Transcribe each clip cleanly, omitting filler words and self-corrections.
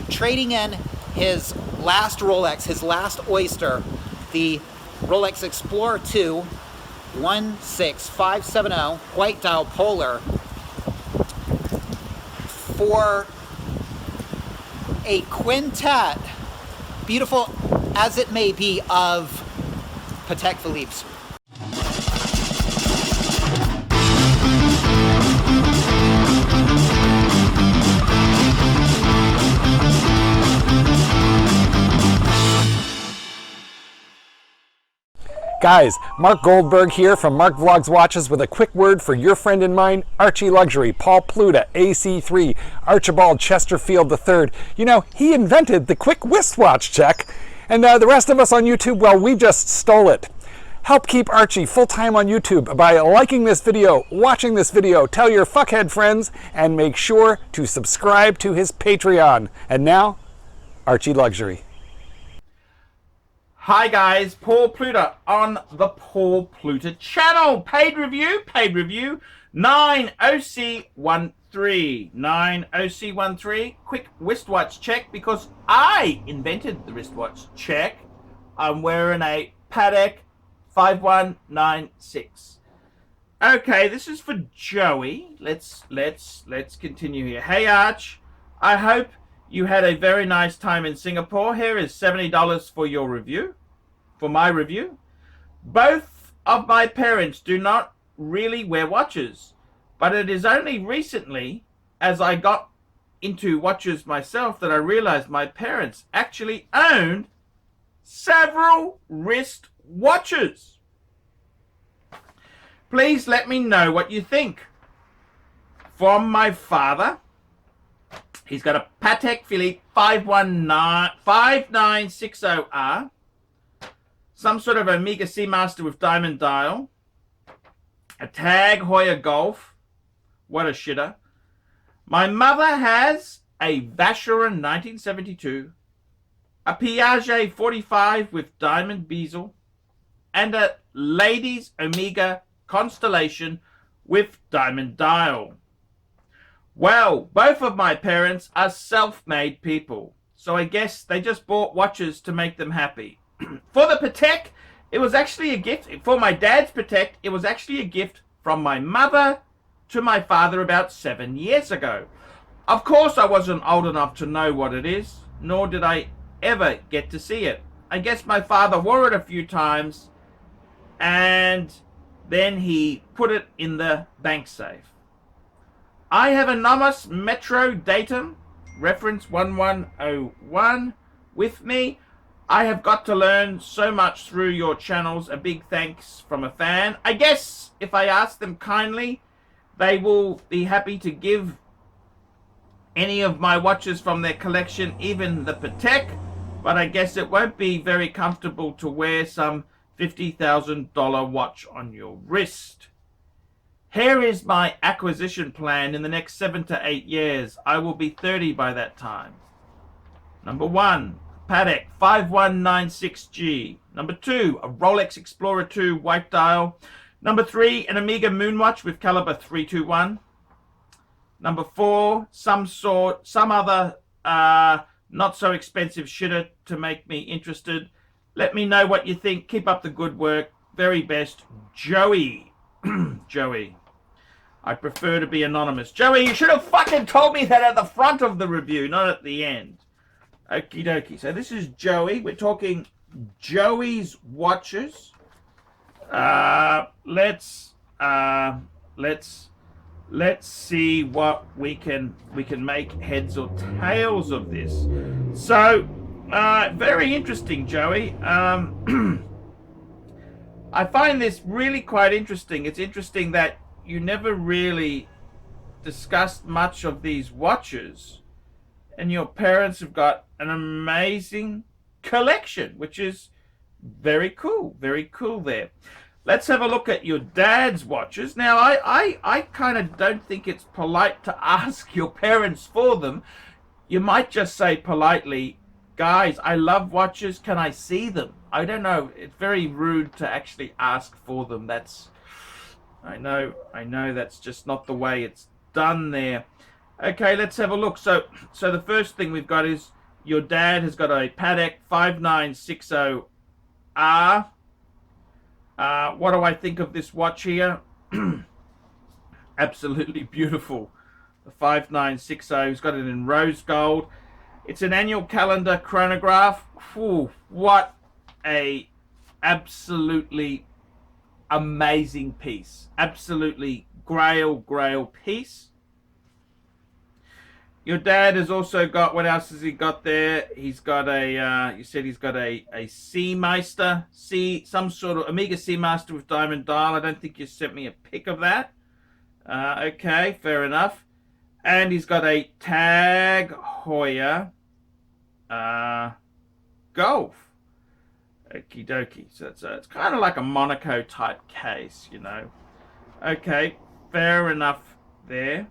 trading in his last Rolex, his last oyster, the Rolex Explorer 2 16570 white dial polar, for a quintet, beautiful as it may be, of Patek Philippe's. Guys, Mark Goldberg here from Mark Vlogs Watches with a quick word for your friend and mine, ArchieLuxury, Paul Pluta, AC3, Archibald Chesterfield III. You know, he invented the quick wristwatch check, and the rest of us on YouTube, well, we just stole it. Help keep Archie full-time on YouTube by liking this video, watching this video, tell your fuckhead friends, and make sure to subscribe to his Patreon. And now, ArchieLuxury. Hi guys, Paul Pluta on the Paul Pluta channel. Paid review, 9OC13. 9OC13, quick wristwatch check because I invented the wristwatch check. I'm wearing a Patek 5196. Okay, this is for Joey. Let's continue here. Hey Arch, I hope you had a very nice time in Singapore. Here is $70 for your review, for my review. Both of my parents do not really wear watches, but it is only recently, as I got into watches myself, that I realized my parents actually owned several wrist watches. Please let me know what you think. From my father, he's got a Patek Philippe 5960R, some sort of Omega Seamaster with diamond dial, a Tag Heuer Golf, what a shitter. My mother has a Vacheron 1972, a Piaget 45 with diamond bezel, and a Ladies Omega Constellation with diamond dial. Well, both of my parents are self-made people, so I guess they just bought watches to make them happy. For the Patek, it was actually a gift. For my dad's Patek, it was actually a gift from my mother to my father about 7 years ago. Of course, I wasn't old enough to know what it is, nor did I ever get to see it. I guess my father wore it a few times, and then he put it in the bank safe. I have a Nomos Metro Datum, reference 1101, with me. I have got to learn so much through your channels. A big thanks from a fan. I guess if I ask them kindly, they will be happy to give any of my watches from their collection, even the Patek, but I guess it won't be very comfortable to wear some $50,000 watch on your wrist. Here is my acquisition plan in the next 7 to 8 years. I will be 30 by that time. Number 1, Patek 5196G. Number 2, a Rolex Explorer 2 white dial. Number 3, an Omega Moonwatch with caliber 321. Number 4, some other not so expensive shitter to make me interested. Let me know what you think. Keep up the good work. Very best, Joey. Joey. I prefer to be anonymous. Joey, you should have fucking told me that at the front of the review, not at the end. Okie dokie. So this is Joey. We're talking Joey's watches. Let's see what we can make heads or tails of this. So very interesting, Joey. I find this really quite interesting. It's interesting that you never really discussed much of these watches, and your parents have got an amazing collection, which is very cool. Very cool there. Let's have a look at your dad's watches. Now, I kind of don't think it's polite to ask your parents for them. You might just say politely, guys, I love watches. Can I see them? I don't know. It's very rude to actually ask for them. That's, I know that's just not the way it's done there. Okay, let's have a look. So the first thing we've got is Your dad has got a Patek 5960R. What do I think of this watch here? Absolutely beautiful. The 5960. He's got it in rose gold. It's an annual calendar chronograph. Whew, what a absolutely amazing piece. Absolutely grail piece. Your dad has also got, what else has he got there? He's got a, you said he's got a Seameister, some sort of Omega Seamaster with diamond dial. I don't think you sent me a pic of that. Okay, fair enough. And he's got a Tag Heuer Golf. Okie dokie. So it's kind of like a Monaco type case, you know. Okay, fair enough there.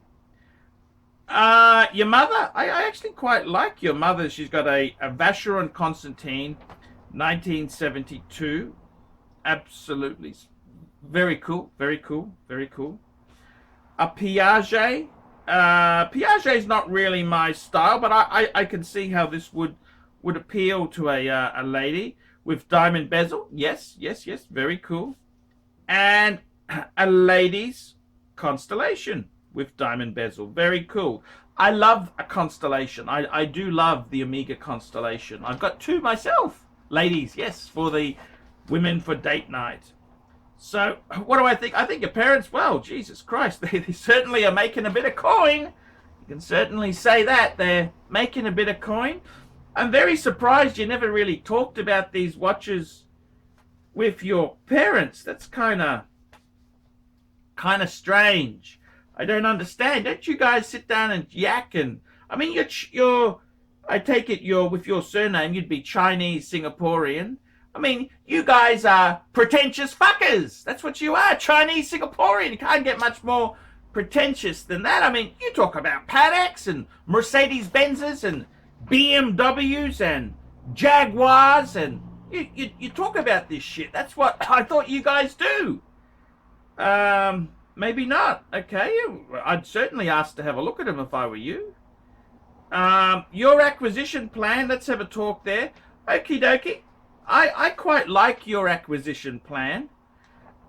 Your mother, I actually quite like your mother. She's got a Vacheron Constantine 1972. Absolutely very cool, very cool, very cool. A Piaget. Piaget's not really my style, but I can see how this would appeal to a lady with diamond bezel. Yes, very cool. And a lady's Constellation with diamond bezel. Very cool. I love a Constellation. I do love the Omega Constellation. I've got two myself. Ladies, yes, for the women for date night. So, what do I think? I think your parents, well, Jesus Christ, they certainly are making a bit of coin. You can certainly say that. They're making a bit of coin. I'm very surprised you never really talked about these watches with your parents. That's kind of strange. I don't understand. Don't you guys sit down and yak? And I mean, you're I take it you're, with your surname, you'd be Chinese Singaporean. I mean, you guys are pretentious fuckers. That's what you are, Chinese Singaporean. You can't get much more pretentious than that. I mean, you talk about Pateks and Mercedes-Benzes and BMWs and Jaguars, and you talk about this shit. That's what I thought you guys do. Maybe not. Okay, I'd certainly ask to have a look at them if I were you. Your acquisition plan, let's have a talk there. Okie dokie. I quite like your acquisition plan.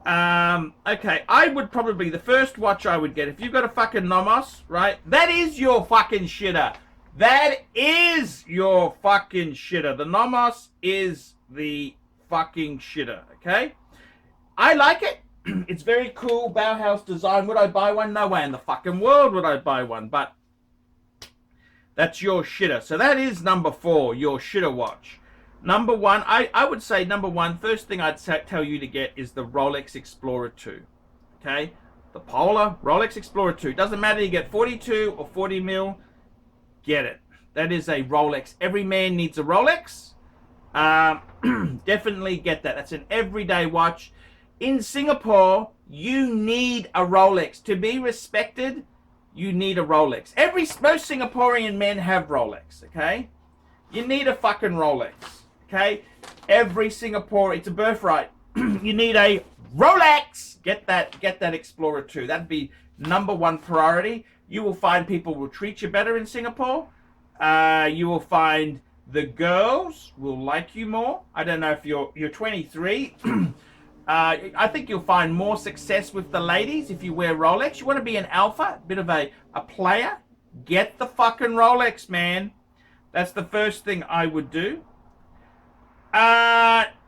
Okay, I would probably, the first watch I would get, if you've got a fucking Nomos, right, that is your fucking shitter. That is your fucking shitter. The Nomos is the fucking shitter, okay? I like it. It's very cool, Bauhaus design. Would I buy one? No way in the fucking world would I buy one, but that's your shitter. So that is number 4, your shitter watch. Number 1, I would say number 1, first thing I'd tell you to get is the Rolex Explorer 2. Okay? The Polar Rolex Explorer 2. Doesn't matter, you get 42 or 40 mil, get it. That is a Rolex. Every man needs a Rolex. Definitely get that. That's an everyday watch. In Singapore, you need a Rolex. To be respected, you need a Rolex. Most Singaporean men have Rolex, okay? You need a fucking Rolex, okay? Every Singapore, it's a birthright. You need a Rolex. Get that Explorer 2. That'd be number 1 priority. You will find people will treat you better in Singapore. You will find the girls will like you more. I don't know if you're 23. I think you'll find more success with the ladies if you wear Rolex. You want to be an alpha, a bit of a player? Get the fucking Rolex, man. That's the first thing I would do.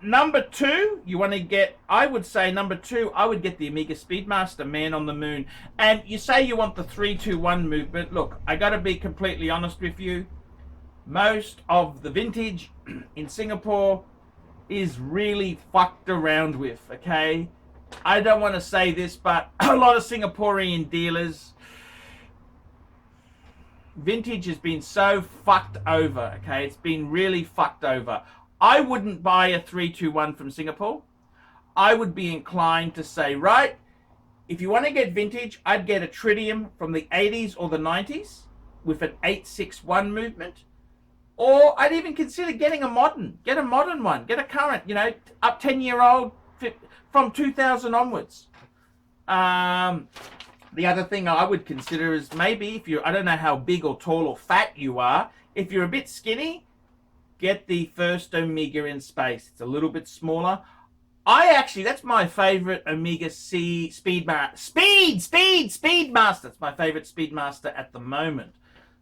Number 2, you want to get, I would say number 2, I would get the Omega Speedmaster, Man on the Moon. And you say you want the 3-2-1 movement. Look, I got to be completely honest with you. Most of the vintage in Singapore is really fucked around with, okay? I don't want to say this, but a lot of Singaporean dealers, vintage has been so fucked over, okay? It's been really fucked over. I wouldn't buy a 3-2-1 from Singapore. I would be inclined to say, right, if you want to get vintage, I'd get a tritium from the 80s or the 90s with an 861 movement. Or I'd even consider getting a modern. Get a modern one. Get a current, you know, up 10-year-old from 2000 onwards. The other thing I would consider is maybe if you're, I don't know how big or tall or fat you are, if you're a bit skinny, get the first Omega in space. It's a little bit smaller. That's my favorite Omega C Speedmaster. It's my favorite Speedmaster at the moment.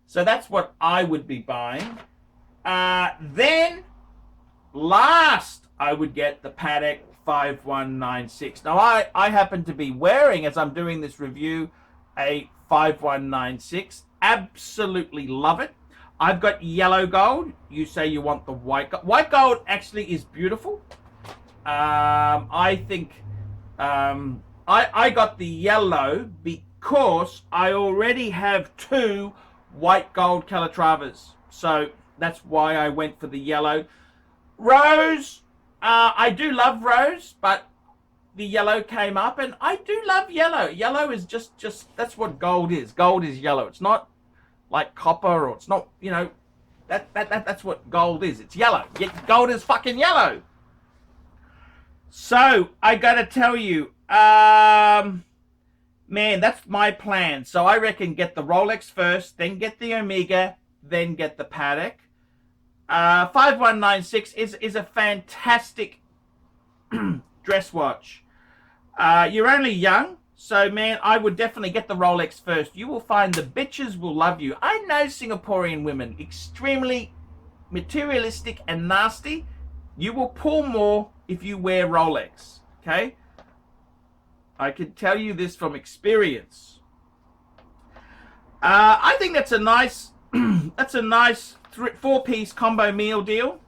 So that's what I would be buying. Then last, I would get the Patek 5196. Now, I happen to be wearing, as I'm doing this review, a 5196. Absolutely love it. I've got yellow gold. You say you want the white gold. White gold actually is beautiful. I think I got the yellow because I already have 2 white gold Calatravas. So that's why I went for the yellow. Rose, I do love rose, but the yellow came up, and I do love yellow. Yellow is just that's what gold is. Gold is yellow. It's not like copper, or it's not, you know, that's what gold is. It's yellow. Gold is fucking yellow. So I gotta tell you, man, that's my plan. So I reckon get the Rolex first, then get the Omega, then get the Patek. 5196 is a fantastic dress watch. You're only young, so man, I would definitely get the Rolex first. You will find the bitches will love you. I know Singaporean women, extremely materialistic and nasty. You will pull more if you wear Rolex, okay? I can tell you this from experience. I think that's a nice, that's a nice 4-piece combo meal deal.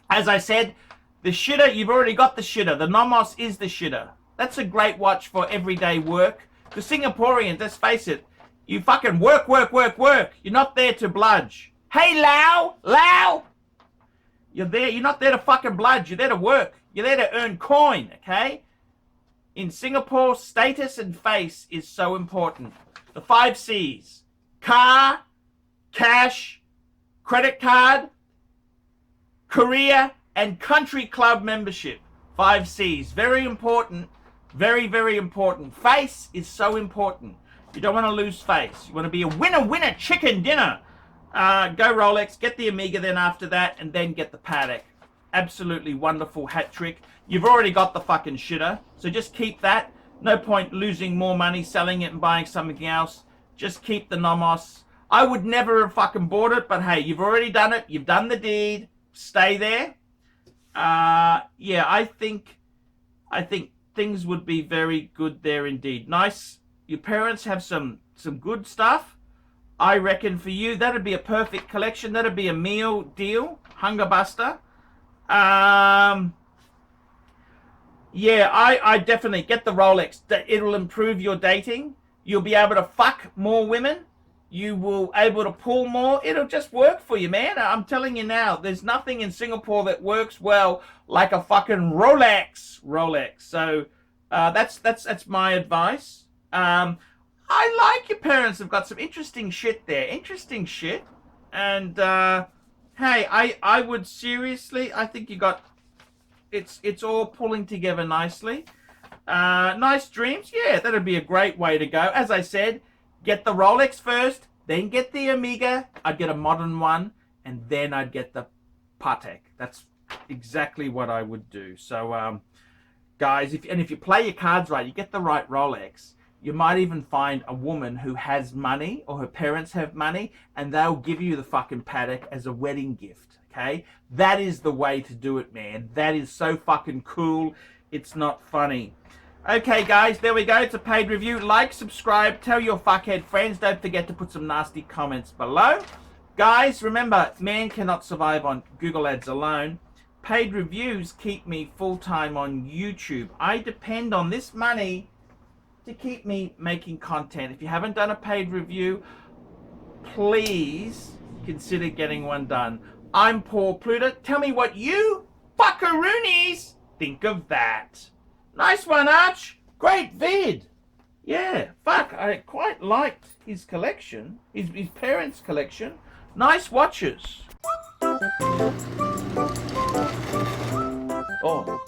As I said, the shitter, you've already got the shitter. The Nomos is the shitter. That's a great watch for everyday work. The Singaporeans, let's face it, you fucking work. You're not there to bludge. Hey, Lau! You're not there to fucking bludge. You're there to work. You're there to earn coin, okay? In Singapore, status and face is so important. The 5 C's. Car, cash, credit card, career, and country club membership. 5 C's. Very important. Very, very important. Face is so important. You don't want to lose face. You want to be a winner chicken dinner. Go Rolex, get the Omega then after that, and then get the Patek. Absolutely wonderful hat trick. You've already got the fucking shitter, so just keep that. No point losing more money, selling it and buying something else. Just keep the Nomos. I would never have fucking bought it, but hey, you've already done it. You've done the deed. Stay there. Yeah, I think things would be very good there indeed. Nice. Your parents have some good stuff. I reckon for you, that'd be a perfect collection. That'd be a meal deal. Hunger buster. Yeah, I definitely get the Rolex. It'll improve your dating. You'll be able to fuck more women. You will able to pull more. It'll just work for you, man. I'm telling you now, there's nothing in Singapore that works well like a fucking Rolex. So that's my advice. I like your parents have got some interesting shit there. Interesting shit. And hey, I would seriously, I think you got it's all pulling together nicely. Nice dreams. Yeah, that'd be a great way to go. As I said, get the Rolex first, then get the Omega. I'd get a modern one, and then I'd get the Patek. That's exactly what I would do. So, guys, if you play your cards right, you get the right Rolex. You might even find a woman who has money, or her parents have money, and they'll give you the fucking Patek as a wedding gift, okay? That is the way to do it, man. That is so fucking cool. It's not funny. Okay, guys, there we go. It's a paid review. Like, subscribe, tell your fuckhead friends. Don't forget to put some nasty comments below. Guys, remember, man cannot survive on Google Ads alone. Paid reviews keep me full-time on YouTube. I depend on this money to keep me making content. If you haven't done a paid review, please consider getting one done. I'm Paul Pluta. Tell me what you fuckaroonies think of that. Nice one, Arch. Great vid. Yeah, fuck, I quite liked his collection, his parents' collection. Nice watches. Oh.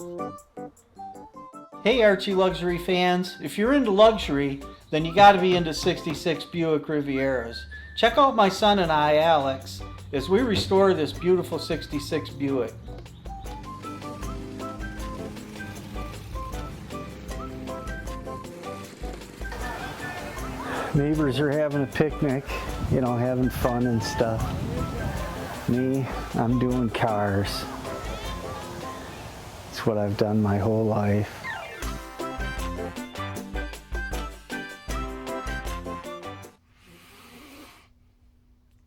Hey Archie Luxury fans, if you're into luxury, then you gotta be into 66 Buick Rivieras. Check out my son and I, Alex, as we restore this beautiful 66 Buick. Neighbors are having a picnic, you know, having fun and stuff. Me, I'm doing cars. It's what I've done my whole life.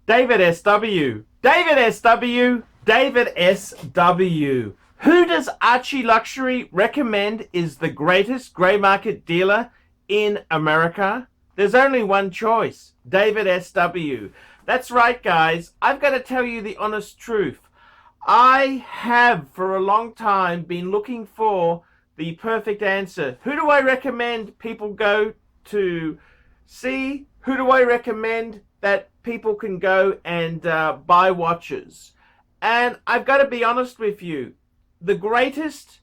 David SW. David SW. David SW. Who does ArchieLuxury recommend is the greatest grey market dealer in America? There's only one choice. David SW. That's right, guys. I've got to tell you the honest truth. I have for a long time been looking for the perfect answer. Who do I recommend people go to see? Who do I recommend that people can go and buy watches? And I've got to be honest with you. The greatest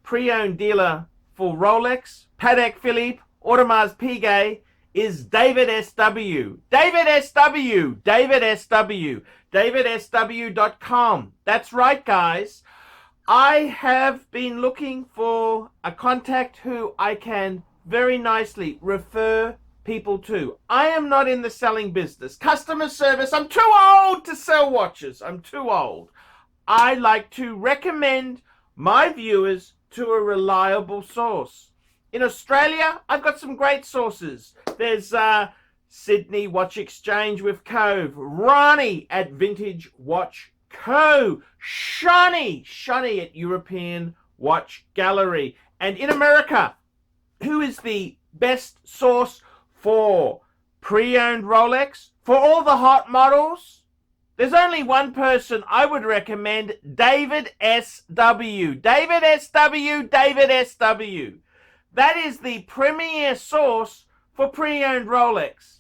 pre-owned dealer for Rolex, Patek Philippe, Audemars Piguet is David SW. David SW. David SW. DavidSW.com. That's right, guys. I have been looking for a contact who I can very nicely refer people to. I am not in the selling business. Customer service, I'm too old to sell watches. I'm too old. I like to recommend my viewers to a reliable source. In Australia, I've got some great sources. There's Sydney Watch Exchange with Cove, Ronnie at Vintage Watch Co, Shani at European Watch Gallery. And in America, who is the best source for pre-owned Rolex? For all the hot models? There's only one person I would recommend, David SW. David SW, David SW. That is the premier source for pre-owned Rolex.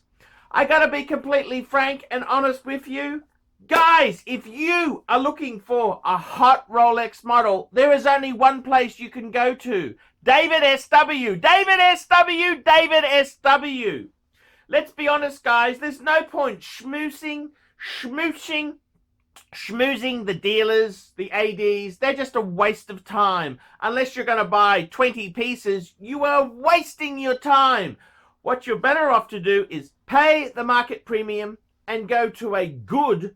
I gotta be completely frank and honest with you. Guys, if you are looking for a hot Rolex model, there is only one place you can go to. David SW. David SW. David SW. Let's be honest, guys. There's no point schmoozing the dealers, the ADs. They're just a waste of time. Unless you're going to buy 20 pieces, you are wasting your time. What you're better off to do is pay the market premium and go to a good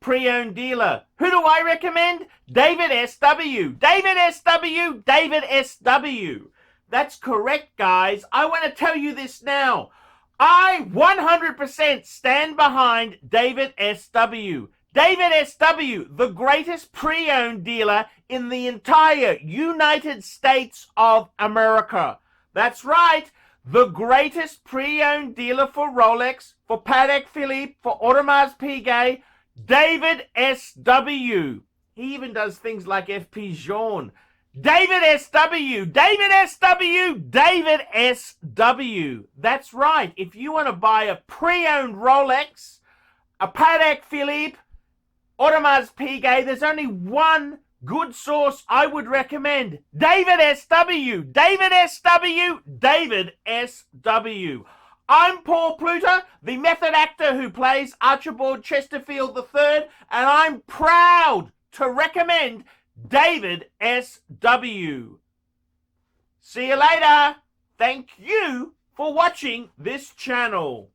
pre-owned dealer. Who do I recommend? David SW. David SW. David SW. That's correct, guys. I want to tell you this now. I 100% stand behind David SW. David SW, the greatest pre-owned dealer in the entire United States of America. That's right, the greatest pre-owned dealer for Rolex, for Patek Philippe, for Audemars Piguet, David SW. He even does things like FP Journe. David SW, David SW, David SW. That's right. If you want to buy a pre-owned Rolex, a Patek Philippe, Audemars Piguet, there's only one good source I would recommend. David SW, David SW, David SW. I'm Paul Pluta, the method actor who plays Archibald Chesterfield III, and I'm proud to recommend David SW. See you later. Thank you for watching this channel.